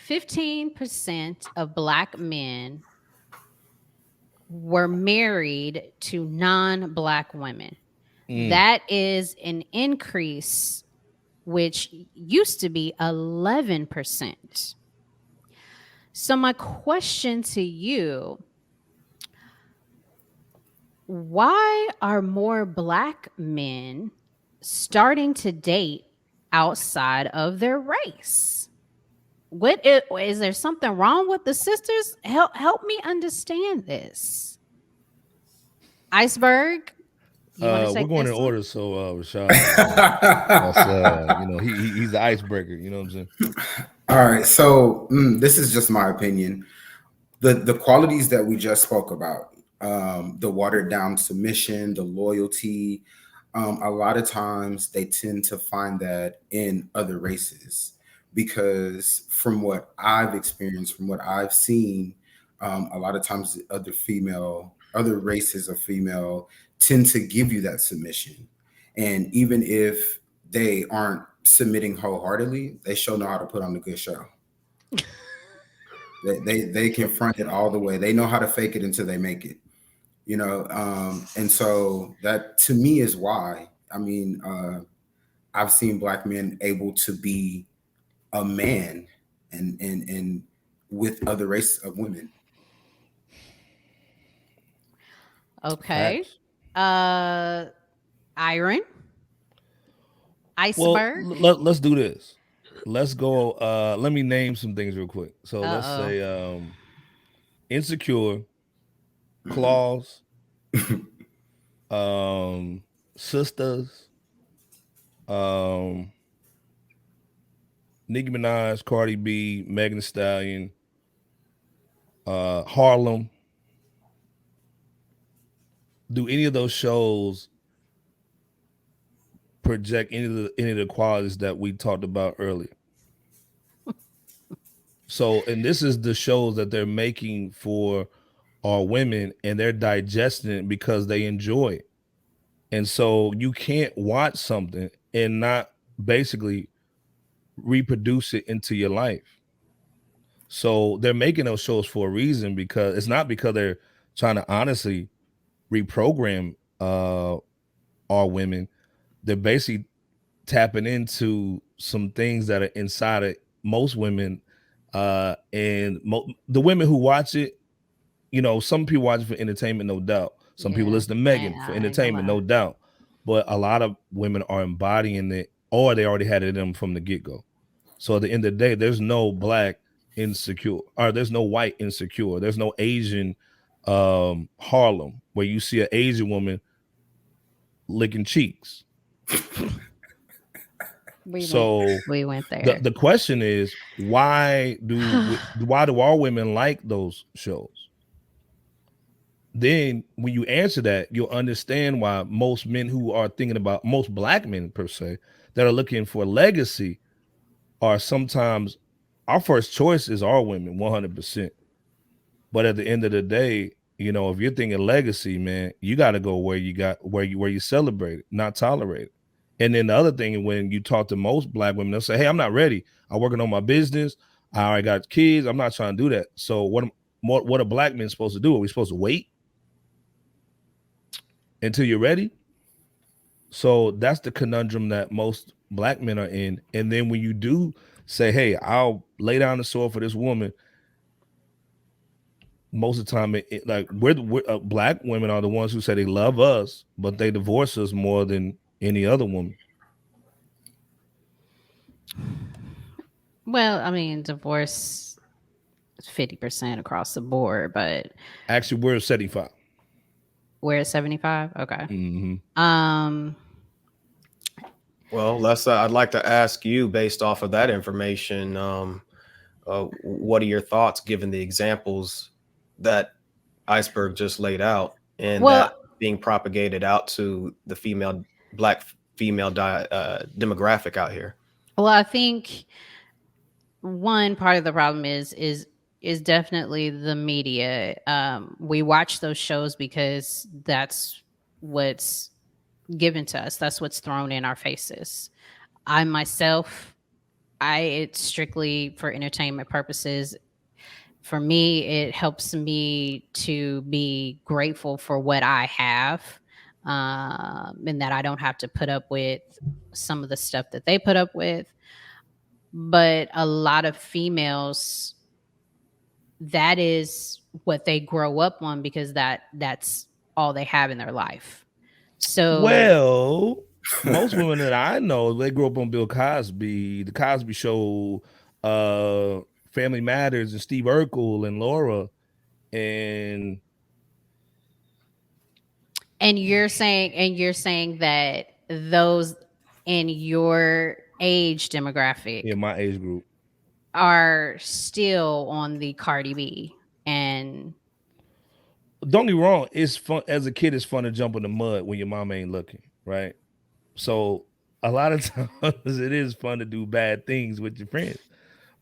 15% of Black men were married to non-Black women. That is an increase, which used to be 11%. So my question to you, why are more Black men starting to date outside of their race? Is there something wrong with the sisters? Help me understand this. Iceberg, you want to We're take going in this one? order, so Rashad, that's he's the icebreaker. You know what I'm saying? All right, so this is just my opinion. The qualities that we just spoke about, the watered down submission, the loyalty, a lot of times they tend to find that in other races, because from what I've experienced, from what I've seen, a lot of times other races of female tend to give you that submission. And even if they aren't submitting wholeheartedly, they sure know how to put on a good show. They confront it all the way. They know how to fake it until they make it. And so that to me is why. I mean, I've seen Black men able to be a man and with other races of women. Okay. Facts. Iron, Well, iceberg. let's do this. Let's go. Let me name some things real quick. So let's Uh say insecure, claws, um, sisters, um, Nicki Minaj, Cardi B, Megan Thee Stallion, Harlem. Do any of those shows project any of the qualities that we talked about earlier? So, and this is the shows that they're making for our women, and they're digesting it because they enjoy it. And so you can't watch something and not basically reproduce it into your life. So they're making those shows for a reason, because it's not because they're trying to honestly reprogram our women. They're basically tapping into some things that are inside of most women, the women who watch it, some people watch it for entertainment, no doubt. Some people yeah. listen to Megan for I ain't gonna entertainment, lie. no doubt. But a lot of women are embodying it, or they already had it in them from the get-go. So at the end of the day, there's no Black insecure, or there's no white insecure. There's no Asian Harlem, where you see an Asian woman licking cheeks. We went So we went the there. the question is, why do all women like those shows? Then when you answer that, you'll understand why most men who are thinking about, most Black men per se, that are looking for legacy, are sometimes, our first choice is our women 100%. But at the end of the day, if you're thinking legacy, man, you got to go where you celebrate it, not tolerate it. And then the other thing, when you talk to most Black women, they'll say, "Hey, I'm not ready. I'm working on my business. I already got kids. I'm not trying to do that." So what are Black men supposed to do? Are we supposed to wait until you're ready? So that's the conundrum that most Black men are in. And then when you do say, "Hey, I'll lay down the sword for this woman," most of the time, like Black women are the ones who say they love us, but they divorce us more than any other woman. Well, I mean, divorce is 50% across the board, but Actually, we're 75. we're at 75. Okay. Mm-hmm. Um, Well, Les, I'd like to ask you, based off of that information, what are your thoughts given the examples that Iceberg just laid out, and well, that being propagated out to the Black female demographic out here? I think one part of the problem is definitely the media. We watch those shows because that's what's given to us. That's what's thrown in our faces. I myself, it's strictly for entertainment purposes. For me, it helps me to be grateful for what I have, and that I don't have to put up with some of the stuff that they put up with. But a lot of females, that is what they grow up on, because that's all they have in their life. So, Well, most women that I know, they grew up on Bill Cosby, the Cosby Show, uh, Family Matters, and Steve Urkel and Laura, and and you're saying that those in your age demographic in my age group. are still on the Cardi B. And Don't get me wrong, it's fun as a kid. It's fun to jump in the mud when your mom ain't looking, right? So a lot of times it is fun to do bad things with your friends.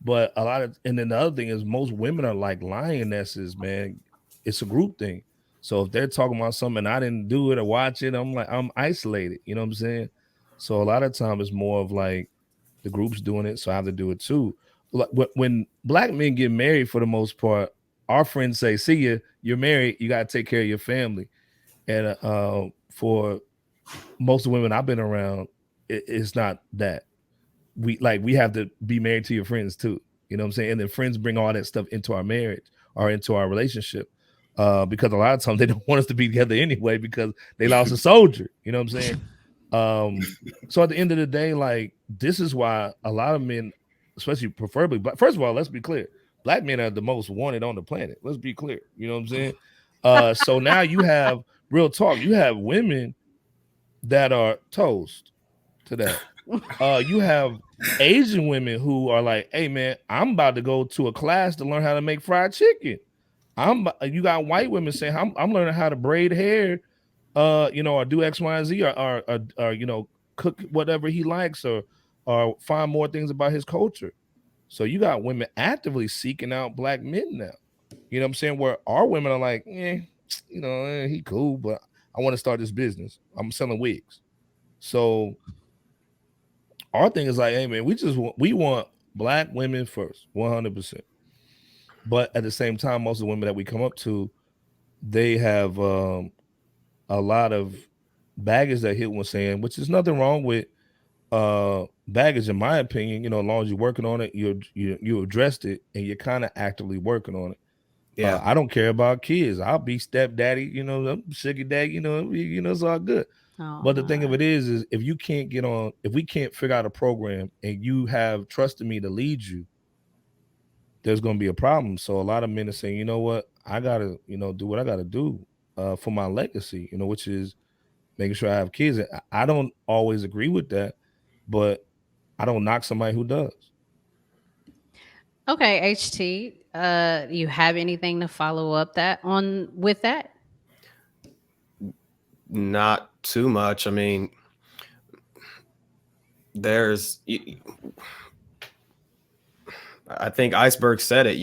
But a lot of, and then the other thing is most women are like lionesses, man. It's a group thing. So if they're talking about something and I didn't do it or watch it, I'm like, I'm isolated. You know what I'm saying? So a lot of time it's more of like the group's doing it, so I have to do it too. Like when black men get married, for the most part, our friends say, "See ya, you're married. You got to take care of your family." And for most of the women I've been around, it's not that. We have to be married to your friends too. You know what I'm saying? And then friends bring all that stuff into our marriage or into our relationship. Because a lot of times they don't want us to be together anyway because they lost a soldier. You know what I'm saying? So at the end of the day, like this is why a lot of men, especially preferably, but first of all, let's be clear, black men are the most wanted on the planet. Let's be clear. You know what I'm saying? So now you have real talk. You have women that are toast to that. You have Asian women who are like, "Hey man, I'm about to go to a class to learn how to make fried chicken." You got white women saying, I'm learning how to braid hair, or do X, Y, and Z, or cook whatever he likes, or find more things about his culture. So you got women actively seeking out black men now. You know what I'm saying? Where our women are like, he cool, but I want to start this business. I'm selling wigs. So our thing is like, hey man, we want black women first, 100%. But at the same time, most of the women that we come up to, they have a lot of baggage that Hilton was saying, which is nothing wrong with baggage, in my opinion. As long as you're working on it, you addressed it, and you're kind of actively working on it. Yeah. I don't care about kids. I'll be stepdaddy, sugar daddy, it's all good. oh But the thing of my, it is if you can't if we can't figure out a program and you have trusted me to lead you, there's going to be a problem. So a lot of men are saying, you know what, I gotta, do what I gotta do for my legacy, which is making sure I have kids. I don't always agree with that, but I don't knock somebody who does. okay, HT. You have anything to follow up that on with that? Not too much. I mean, there's I think Iceberg said it,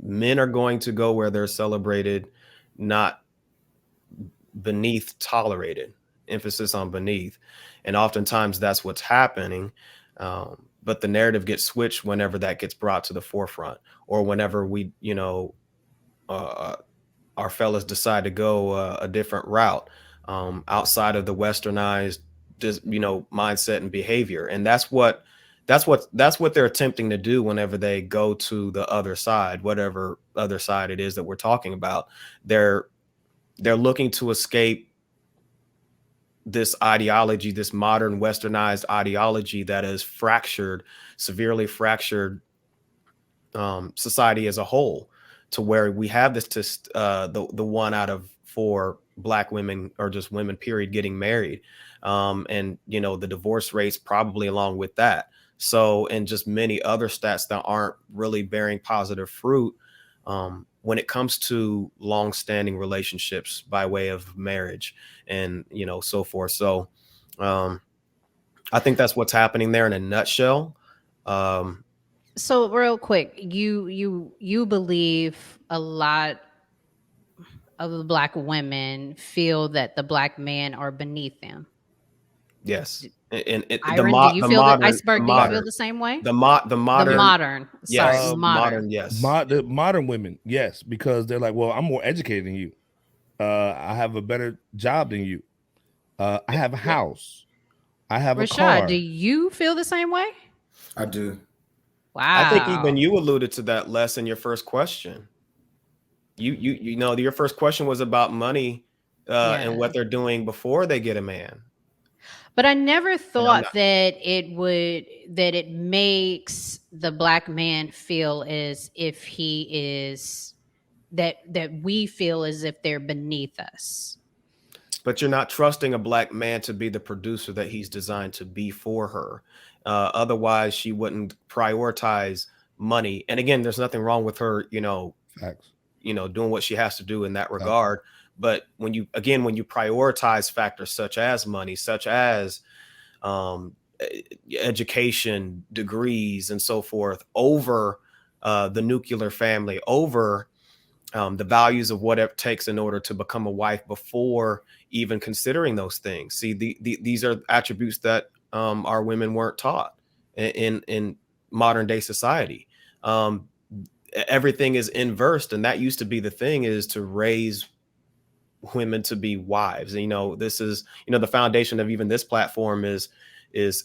men are going to go where they're celebrated, not beneath tolerated. Emphasis on beneath. And oftentimes that's what's happening. But the narrative gets switched whenever that gets brought to the forefront, or whenever uh, our fellas decide to go a different route, outside of the westernized, mindset and behavior. And that's what they're attempting to do whenever they go to the other side, whatever other side it is that we're talking about. They're looking to escape this ideology, this modern westernized ideology that has severely fractured society as a whole, to where we have the 1 out of 4 black women, or just women period, getting married, and the divorce rates probably along with that. So, and just many other stats that aren't really bearing positive fruit when it comes to long-standing relationships by way of marriage, and so forth. So um, I think that's what's happening there in a nutshell. um, So real quick, you believe a lot of the black women feel that the black men are beneath them. yes. And Iron, do you the feel the modern iceberg? Do you feel the same way? the The modern modern, sorry, yes, Um, modern. modern yes. the modern women, yes, because they're like, well, I'm more educated than you. I have a better job than you. I have a Yeah. house. I have a Rashad, do car. you feel the same way? I do. I think even Wow. you alluded to that less in your first question. You know your first question was about money and Yeah. what they're doing before they get a man. But I never And I'm thought not that it makes the black man feel as if he is that we feel as if they're beneath us. but you're not trusting a black man to be the producer that he's designed to be for her. Otherwise, she wouldn't prioritize money. And again, there's nothing wrong with her, Facts. doing what she has to do in that Facts. regard. But when you prioritize factors such as money, such as um, education, degrees, and so forth, over the nuclear family, over the values of what it takes in order to become a wife before even considering those things. See, these are attributes that our women weren't taught in modern day society. Um, Everything is inversed, and that used to be the thing, is to raise women to be wives. And, this is, the foundation of even this platform is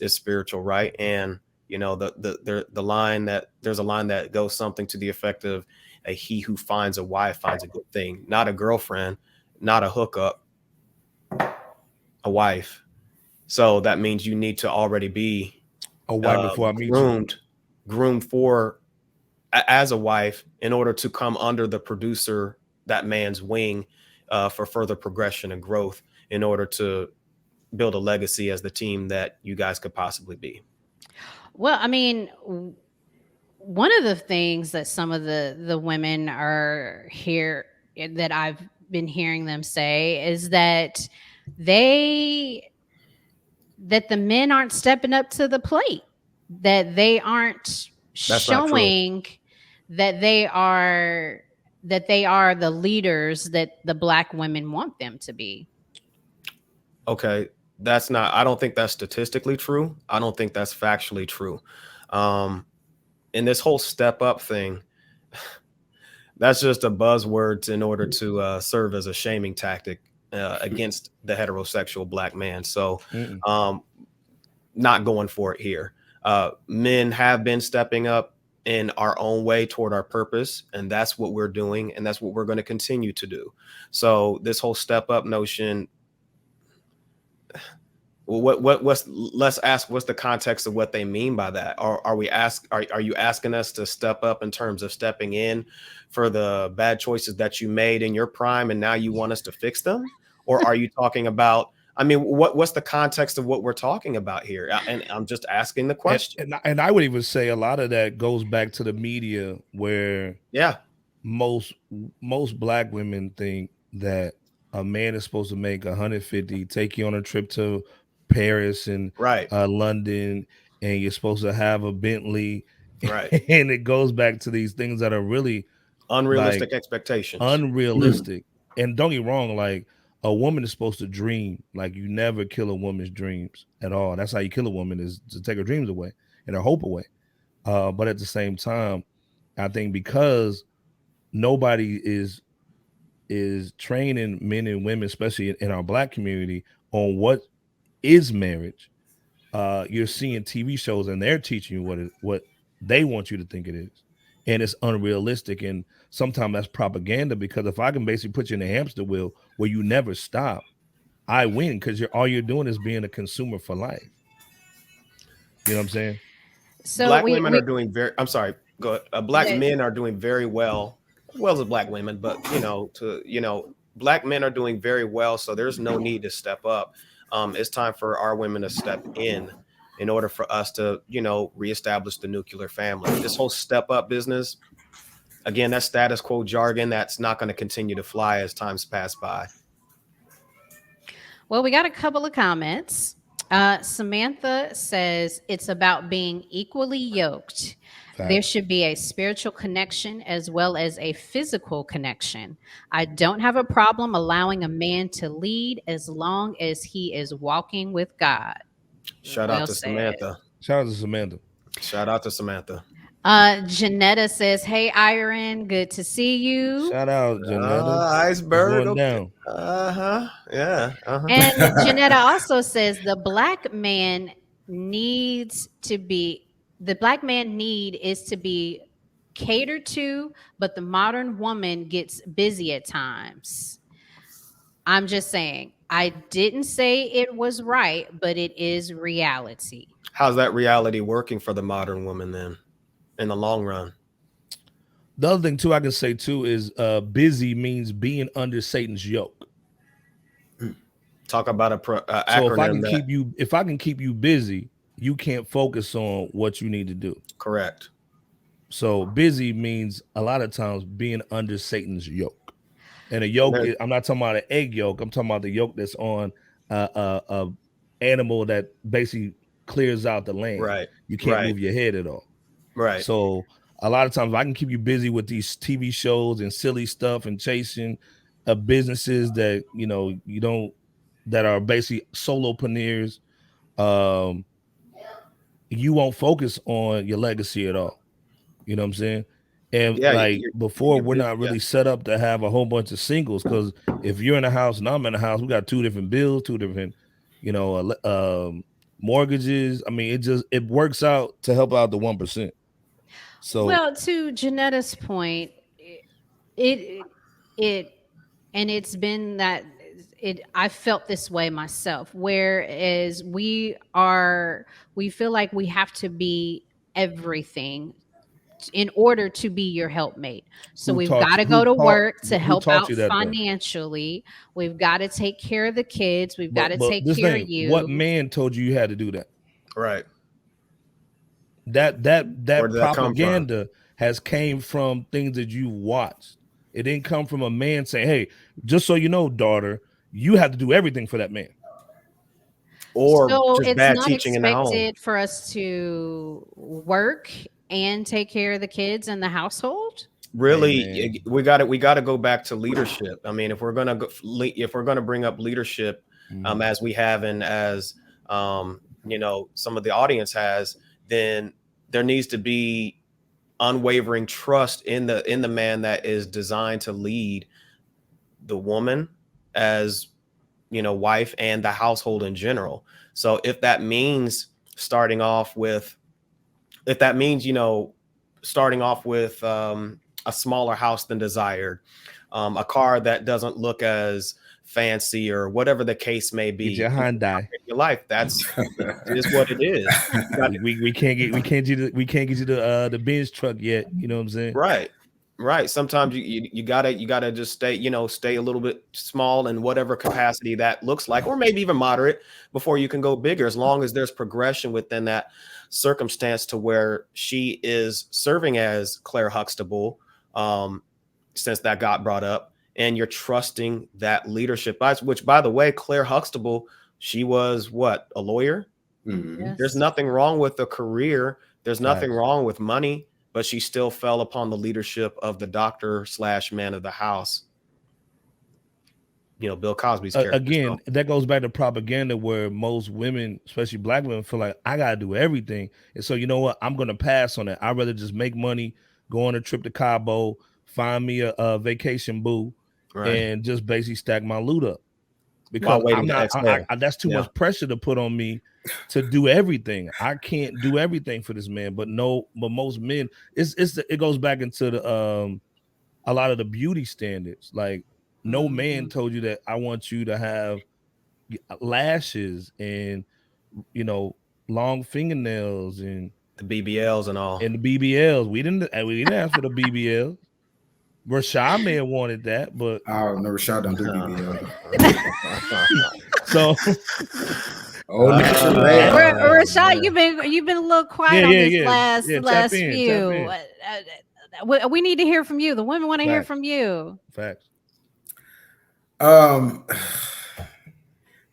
spiritual, right? And the line that there's a line that goes something to the effect of, he who finds a wife finds a good thing, not a girlfriend, not a hookup, a wife. So that means you need to already be A wife before I meet you. groomed for as a wife in order to come under the producer, that man's wing, for further progression and growth, in order to build a legacy as the team that you guys could possibly be. Well, I mean, one of the things that some of the women are here that I've been hearing them say is that they that the men aren't stepping up to the plate, that they aren't That's not true. showing that they are the leaders that the black women want them to be. Okay. I don't think that's statistically true. I don't think that's factually true. Um, and this whole step up thing, that's just a buzzword in order to serve as a shaming tactic against the heterosexual black man. So, Mm-mm. not going for it here. Men have been stepping up in our own way toward our purpose, and that's what we're doing, and that's what we're going to continue to do. So this whole step up notion, what's let's ask, what's the context of what they mean by that? Are you asking us to step up in terms of stepping in for the bad choices that you made in your prime and now you want us to fix them? Or are you talking about, I mean, what's the context of what we're talking about here? And I'm just asking the question. And I would even say a lot of that goes back to the media, where Yeah, most most black women think that a man is supposed to make 150, take you on a trip to Paris and right, London, and you're supposed to have a Bentley. right. And it goes back to these things that are really like Unrealistic expectations. unrealistic. And don't get me wrong, like, a woman is supposed to dream. Like, you never kill a woman's dreams at all. That's how you kill a woman, is to take her dreams away and her hope away. But at the same time, I think because nobody is training men and women, especially in our black community, on what is marriage. You're seeing TV shows and they're teaching you what they want you to think it is, and it's unrealistic. And sometimes that's propaganda, because if I can basically put you in a hamster wheel where you never stop, I win, because all you're doing is being a consumer for life. You know what I'm saying? So Black we women are we doing very, I'm sorry, go ahead. Black the, men are doing very well, as well as black women, but black men are doing very well. So there's no need to step up. It's time for our women to step in order for us to, reestablish the nuclear family. This whole step up business, again, that's status quo jargon. That's not going to continue to fly as times pass by. Well, we got a couple of comments. Samantha says it's about being equally yoked. There Facts. should be a spiritual connection as well as a physical connection. I don't have a problem allowing a man to lead as long as he is walking with God. Shout out Well to said. Samantha. Shout out to Samantha. Shout out to Samantha. Janetta says, "Hey, Iron, good to see you." Shout out Janetta. What's Iceberg. going Okay. down? Yeah. And Janetta also says the black man needs to be the black man need is to be catered to, but the modern woman gets busy at times. I'm just saying, I didn't say it was right, but it is reality. How's that reality working for the modern woman then in the long run? The other thing too I can say too is busy means being under Satan's yoke. Talk about a So acronym that if I can keep you busy, you can't focus on what you need to do. correct. So busy means a lot of times being under Satan's yoke. And a And yoke, then, I'm not talking about an egg yolk. I'm talking about the yoke that's on a animal that basically clears out the land. right, You can't right, move your head at all. right. So a lot of times I can keep you busy with these TV shows and silly stuff and chasing businesses that you don't that are basically solopreneurs. Um, you won't focus on your legacy at all. You know what I'm saying? And Yeah, like before, you're we're busy. not Yeah, really set up to have a whole bunch of singles because if you're in a house and I'm in a house, we got two different bills, two different, mortgages. I mean, it works out to help out the 1%. So Well, to Janetta's point, it it and it's been that it I felt this way myself, whereas we feel like we have to be everything in order to be your helpmate. So who we've taught got you to go to work to who help taught out you that though? financially. We've got to take care of the kids. We've got to But take this care of thing, what you. man told you you had to do that? right. Where That did that come from? propaganda has came from things that you watched. It didn't come from a man saying, "Hey, just so you know, daughter, you have to do everything for that man." Or So just it's bad not teaching in the home? expected for us to work and take care of the kids and the household. Hey Really, man, we got to go back to leadership. I mean, if we're gonna bring up leadership, mm, as we have and as some of the audience has, then there needs to be unwavering trust in the man that is designed to lead the woman as wife and the household in general. So starting off with if that means starting off with a smaller house than desired, a car that doesn't look as fancy or whatever the case may get be your Hyundai. in your life, it is what it is. You got We can't get you the Benz truck yet. You know what I'm saying? right. Right. Sometimes you gotta just stay a little bit small in whatever capacity that looks like, or maybe even moderate before you can go bigger, as long as there's progression within that circumstance to where she is serving as Claire Huxtable, since that got brought up, and you're trusting that leadership. Which, by the way, Claire Huxtable, she was what, a lawyer? Mhm. There's Yes. nothing wrong with a career. There's nothing Facts. wrong with money, but she still fell upon the leadership of the doctor slash man of the house, Bill Cosby's character. So Again, that goes back to propaganda where most women, especially black women, feel like I gotta do everything. And so you know what? I'm gonna pass on that. I'd rather just make money, go on a trip to Cabo, find me a vacation boo, right, and just basically stack my loot up. Because while I'm waiting to not exhale. that's too Yeah, much pressure to put on me to do everything. I can't do everything for this man. But no, but most men, it goes back into the a lot of the beauty standards. Like no man Mhm. told you that I want you to have lashes and you know long fingernails the BBLs and all. and the BBLs. We didn't ask for the BBLs. Rashad may have wanted that, but Oh no, Rashad don't do BBL. so Oh, natural Ra- red. Rashad, Man. you've been a little yeah, quiet on yeah, this yeah, yeah. Tap last in, tap few. in. We need to hear from you. The women want to hear Facts, from you. facts. Um,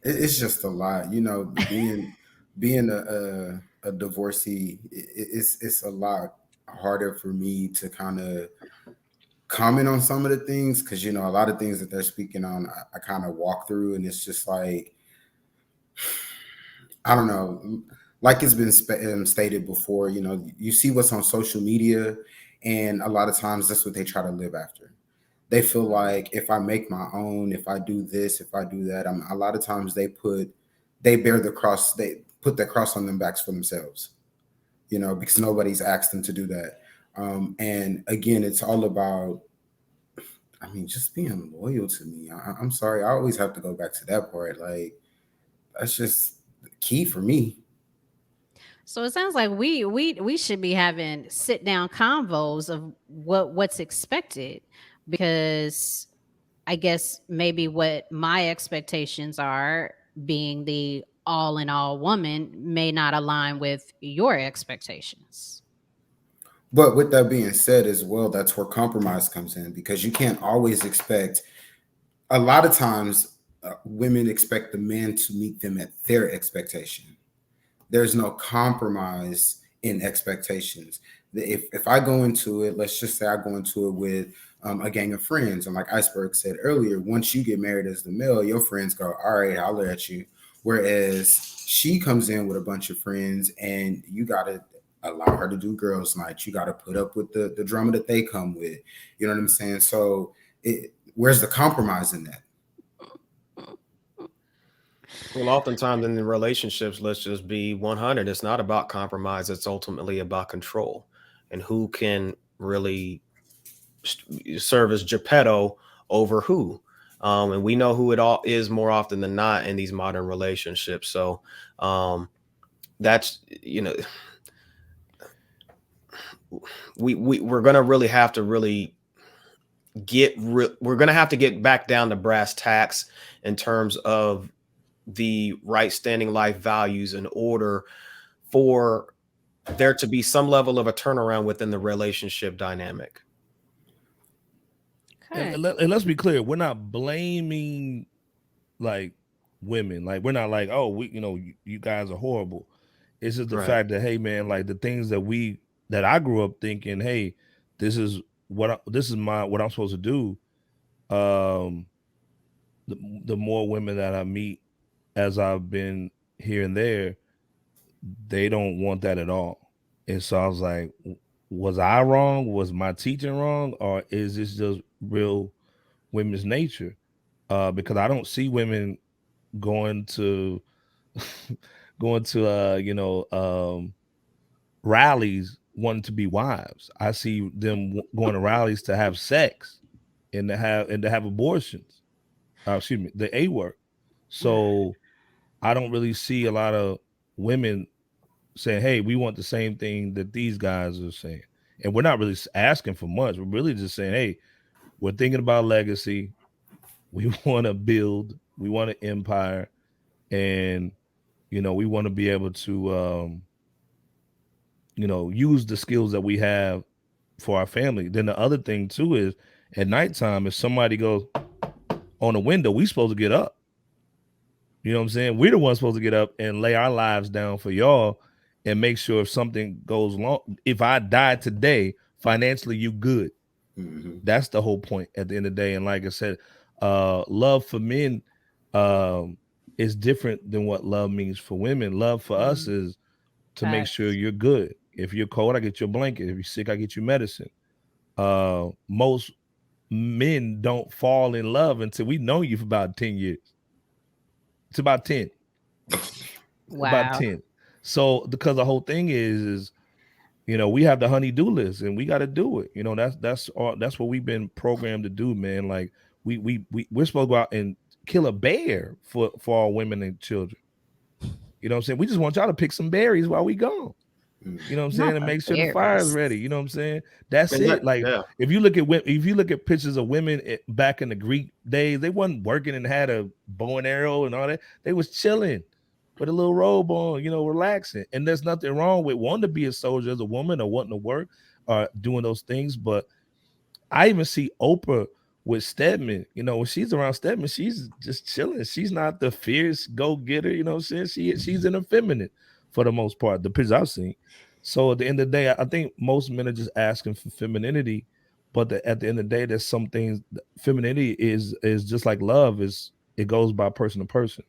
it's just a lot, being a divorcee. It's a lot harder for me to kind of comment on some of the things because a lot of things that they're speaking on, I kind of walk through, and it's just like I don't know, like it's been stated before, you know, you see what's on social media, and a lot of times that's what they try to live after. They feel like if I make my own, if I do this, if I do that, a lot of times they bear the cross, they put the cross on them backs for themselves, you know, because nobody's asked them to do that. And again, it's all about, I mean, just being loyal to me. I'm sorry, I always have to go back to that part. Like, that's just key for me. So it sounds like we should be having sit down convos of what's expected, because I guess maybe what my expectations are, being the all in all woman, may not align with your expectations. But with that being said, as well, that's where compromise comes in, because you can't always expect. A lot of times, women expect the man to meet them at their expectation. There's no compromise in expectations. If I go into it, let's just say I go into it with a gang of friends, and like Iceberg said earlier, once you get married as the male, your friends go, "All right, I'll let you." Whereas she comes in with a bunch of friends, and you gotta allow her to do girls' night. You gotta put up with the drama that they come with. You know what I'm saying? So, where's the compromise in that? Well, oftentimes in the relationships, let's just be 100. It's not about compromise. It's ultimately about control and who can really serve as Geppetto over who. And we know who it all is more often than not in these modern relationships. So that's, you know, we're going to really have to really we're going to have to get back down to brass tacks in terms of the right standing life values in order for there to be some level of a turnaround within the relationship dynamic. Okay. And let's be clear, we're not blaming like women. Like we're not like, oh, you guys are horrible. It's just the Right. fact that, hey man, like the things that I grew up thinking, hey, this is this is my what I'm supposed to do. Um, the more women that I meet as I've been here and there, they don't want that at all. And so I was like, was I wrong? Was my teaching wrong? Or is this just real women's nature? Because I don't see women going to going to rallies wanting to be wives. I see them going to rallies to have sex and to have abortions. Excuse me, the A word. So I don't really see a lot of women saying, "Hey, we want the same thing that these guys are saying," and we're not really asking for much. We're really just saying, "Hey, we're thinking about legacy. We want to build. We want an empire, and we want to be able to, use the skills that we have for our family." Then the other thing too is at nighttime, if somebody goes on a window, we supposed to get up. You know what I'm saying? We're the ones supposed to get up and lay our lives down for y'all and make sure if something goes wrong, if I die today, financially you good. Mm-hmm. That's the whole point at the end of the day. And like I said, love for men is different than what love means for women. Love for us is to make sure Facts. you're good. If you're cold, I get you a blanket. If you're sick, I get you medicine. Most men don't fall in love until we know you for about 10 years. It's about 10. About Wow. 10. So because the whole thing is we have the honey-do list and we got to do it. That's what we've been programmed to do, man. Like we're supposed to go out and kill a bear for our women and children. You know what I'm saying? We just want y'all to pick some berries while we gone. You know what I'm Not saying? And the make sure the fire's berries. ready. You know what I'm saying? That's And that, it. Like yeah. if you look at pictures of women back in the Greek days, they wasn't working and had a bow and arrow and all that. They was chilling with a little robe on, relaxing. And there's nothing wrong with wanting to be a soldier as a woman or wanting to work or doing those things. But I even see Oprah with Stedman. When she's around Stedman, she's just chilling. She's not the fierce go-getter, you know what I'm saying? She's an effeminate for the most part, the pictures I've seen. So at the end of the day, I think most men are just asking for femininity. But at the end of the day, there's some things femininity is just like love, is it goes by person to person.